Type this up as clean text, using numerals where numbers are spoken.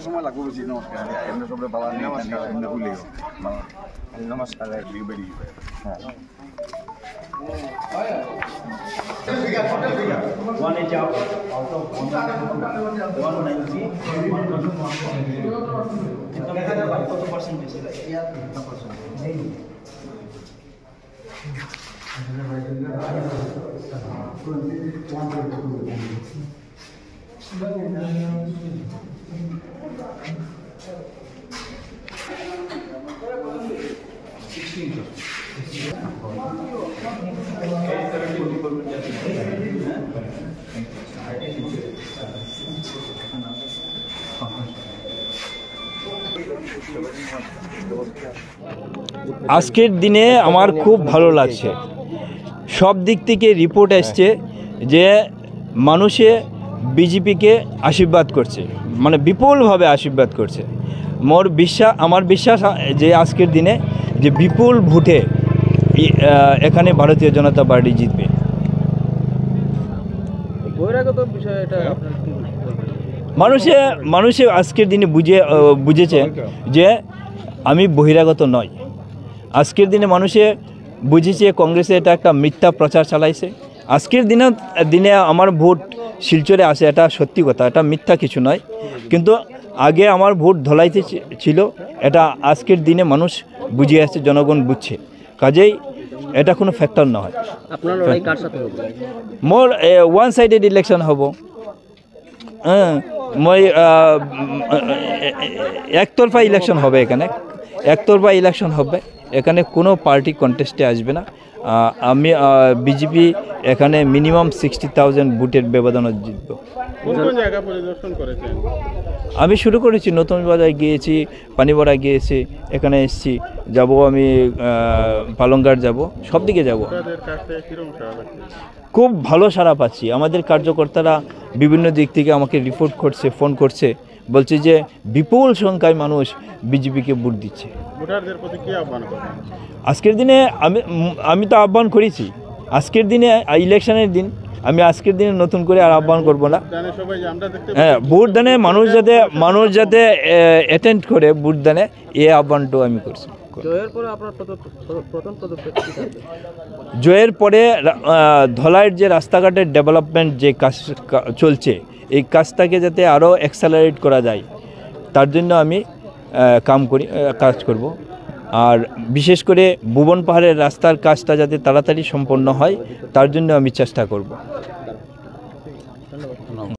সময় লাগবে বেশি। নমস্কার, এমনি সব বাবা নমস্কার, এমনি ভুলে নমস্কার। হ্যাঁ আজকের দিনে আমার খুব ভালো লাগছে। সব দিক থেকে রিপোর্ট আসছে যে মানুষে বিজেপিকে আশীর্বাদ করছে, মানে বিপুলভাবে আশীর্বাদ করছে। আমার বিশ্বাস যে আজকের দিনে যে বিপুল ভোটে এখানে ভারতীয় জনতা পার্টি জিতবে। মানুষে আজকের দিনে বুঝেছে যে আমি বহিরাগত নয়। আজকের দিনে মানুষে বুঝেছে কংগ্রেসে এটা একটা মিথ্যা প্রচার চালাইছে। আজকের দিনে আমার ভোট শিলচরে আসে, এটা সত্যি কথা, এটা মিথ্যা কিছু নয়। কিন্তু আগে আমার ভোট ধলাইতে ছিল, এটা আজকের দিনে মানুষ বুঝে আসছে, জনগণ বুঝছে। কাজেই এটা কোনো ফ্যাক্টর নয়। মোর ওয়ান সাইডেড ইলেকশন হব। হ্যাঁ, মই একতরফা ইলেকশন হবে, এখানে একতরফা ইলেকশন হবে। এখানে কোনো পার্টি কন্টেস্টে আসবে না। আমি বিজেপি এখানে মিনিমাম 60,000 ভোটের ব্যবধানে জিতব। আমি শুরু করেছি, নতুন বাজার গিয়েছি, পানিবড়া গিয়েছি, এখানে এসেছি, যাব আমি পালংঘাট যাব, সব দিকে যাব। খুব ভালো সাড়া পাচ্ছি। আমাদের কার্যকর্তারা বিভিন্ন দিক থেকে আমাকে রিপোর্ট করছে, ফোন করছে, বলছে যে বিপুল সংখ্যায় মানুষ বিজেপিকে ভোট দিচ্ছে। আজকের দিনে আমি তো আহ্বান করেছি। আজকের দিনে ইলেকশনের দিন, আমি আজকের দিনে নতুন করে আর আহ্বান করব না। হ্যাঁ, ভোটদানে মানুষ যাতে অ্যাটেন্ড করে ভোটদানে, এই আহ্বানটাও আমি করছি। জয়ের পরে ধলাইয়ের যে রাস্তাঘাটের ডেভেলপমেন্ট যে কাজ চলছে, এই কাজটাকে যাতে আরও অ্যাক্সেলারেট করা যায়, তার জন্য আমি কাজ করব। আর বিশেষ করে ভুবন পাহাড়ের রাস্তার কাজটা যাতে তাড়াতাড়ি সম্পন্ন হয়, তার জন্য আমি চেষ্টা করব।